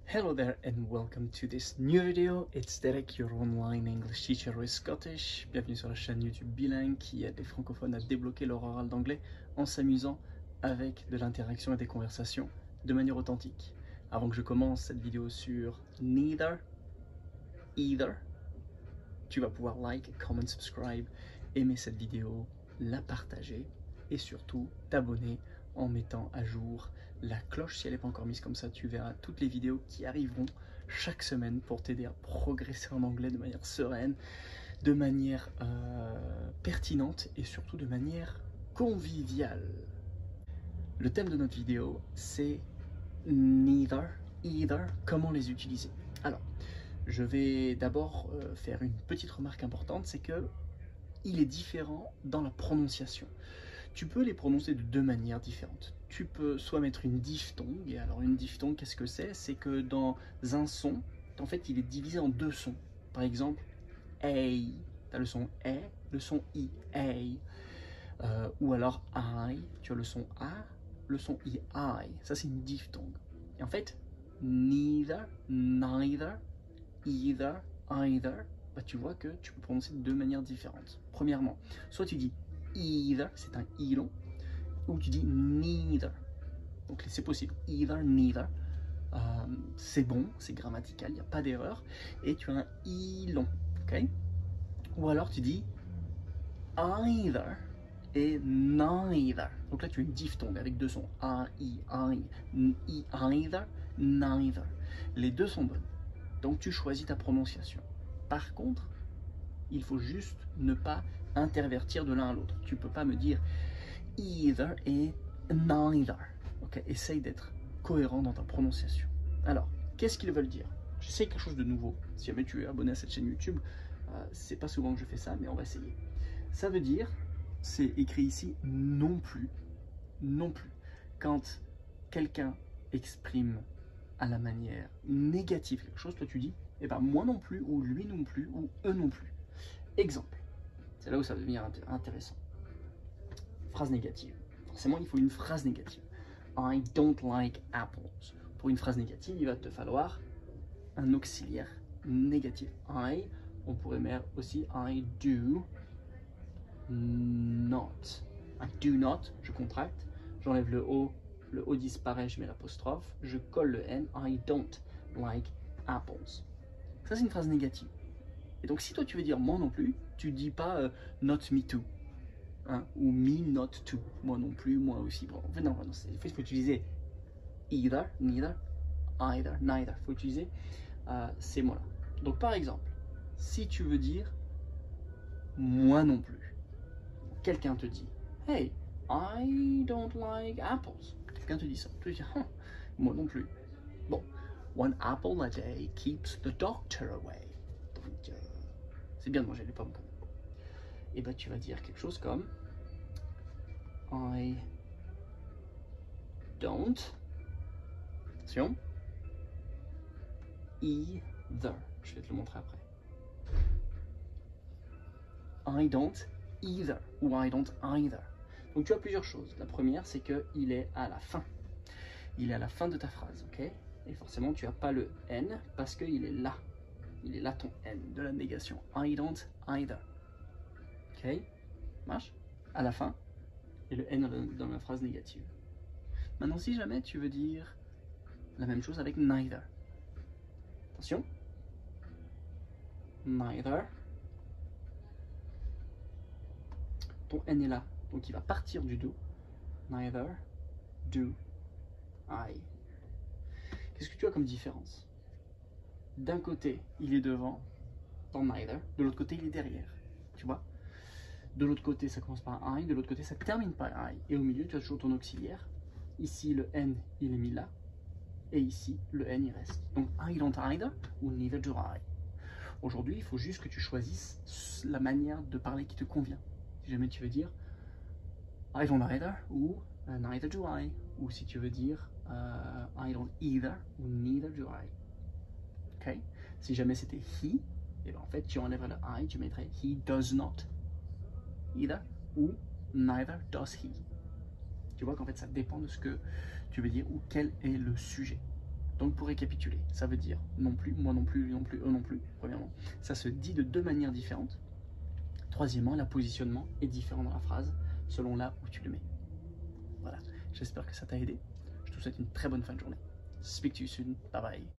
Hello there and welcome to this new video. It's Derek, your online English teacher with Scottish. Bienvenue sur la chaîne YouTube bilingue qui aide les francophones à débloquer leur oral d'anglais en s'amusant avec de l'interaction et des conversations de manière authentique. Avant que je commence cette vidéo sur neither, either, tu vas pouvoir like, comment, subscribe, aimer cette vidéo, la partager et surtout t'abonner en mettant à jour la cloche si elle n'est pas encore mise, comme ça tu verras toutes les vidéos qui arriveront chaque semaine pour t'aider à progresser en anglais de manière sereine, de manière pertinente et surtout de manière conviviale. Le thème de notre vidéo c'est neither, either, comment les utiliser. Alors, je vais d'abord faire une petite remarque importante, c'est que il est différent dans la prononciation. Tu peux les prononcer de deux manières différentes. Tu peux soit mettre une diphtongue, et alors une diphtongue, qu'est-ce que c'est? C'est que dans un son, en fait, il est divisé en deux sons. Par exemple, A, tu as le son E, le son I, A. Ou alors I, tu as le son A, le son I. Ça, c'est une diphtongue. Et en fait, neither, neither, either, either, bah, tu vois que tu peux prononcer de deux manières différentes. Premièrement, soit tu dis either, c'est un i long, ou tu dis neither. Donc c'est possible, either, neither. C'est bon, c'est grammatical, il n'y a pas d'erreur. Et tu as un i long, ok? Ou alors tu dis either et neither. Donc là tu as une diphtongue avec deux sons, i, either, neither. Les deux sont bonnes. Donc tu choisis ta prononciation. Par contre, il faut juste ne pas intervertir de l'un à l'autre. Tu ne peux pas me dire either et neither. Okay? Essaye d'être cohérent dans ta prononciation. Alors, qu'est-ce qu'ils veulent dire? J'essaie quelque chose de nouveau. Si jamais tu es abonné à cette chaîne YouTube, c'est pas souvent que je fais ça, mais on va essayer. Ça veut dire, c'est écrit ici, non plus. Non plus. Quand quelqu'un exprime à la manière négative quelque chose, toi tu dis, eh ben moi non plus, ou lui non plus, ou eux non plus. Exemple, c'est là où ça va devenir intéressant. Phrase négative. Forcément, il faut une phrase négative. I don't like apples. Pour une phrase négative, il va te falloir un auxiliaire négatif. I, on pourrait mettre aussi I do not. I do not, je contracte, j'enlève le O disparaît, je mets l'apostrophe, je colle le N, I don't like apples. Ça, c'est une phrase négative. Et donc, si toi, tu veux dire moi non plus, tu dis pas not me too. Hein, ou me not too. Moi non plus, moi aussi. Bon, en fait, non, il faut utiliser either, neither, either, neither. Il faut utiliser ces mots-là. Donc, par exemple, si tu veux dire moi non plus, quelqu'un te dit hey, I don't like apples. Quelqu'un te dit ça. Tu dis moi non plus. Bon, one apple a day keeps the doctor away. Donc, c'est bien de manger les pommes quand même. Et ben tu vas dire quelque chose comme I don't, attention, either. Je vais te le montrer après. I don't either ou I don't either. Donc tu as plusieurs choses. La première, c'est qu'il est à la fin. Il est à la fin de ta phrase, ok? Et forcément, tu n'as pas le N parce qu'il est là. Il est là ton N de la négation. I don't either. Ok? Marche? À la fin. Et le N dans la phrase négative. Maintenant, si jamais tu veux dire la même chose avec neither. Attention. Neither. Ton N est là. Donc il va partir du do. Neither do I. Qu'est-ce que tu as comme différence? D'un côté, il est devant, dans neither. De l'autre côté, il est derrière. Tu vois? De l'autre côté, ça commence par I. De l'autre côté, ça termine par I. Et au milieu, tu as toujours ton auxiliaire. Ici, le N, il est mis là. Et ici, le N, il reste. Donc, I don't either ou neither do I. Aujourd'hui, il faut juste que tu choisisses la manière de parler qui te convient. Si jamais tu veux dire I don't either ou neither do I. Ou si tu veux dire I don't either ou neither do I. Ok? Si jamais c'était he, et ben en fait, tu enlèverais le I, tu mettrais he does not either ou neither does he. Tu vois qu'en fait, ça dépend de ce que tu veux dire ou quel est le sujet. Donc pour récapituler, ça veut dire non plus, moi non plus, lui non plus, eux non plus, premièrement. Ça se dit de deux manières différentes. Troisièmement, le positionnement est différent dans la phrase selon là où tu le mets. Voilà, j'espère que ça t'a aidé. Je te souhaite une très bonne fin de journée. Speak to you soon. Bye bye.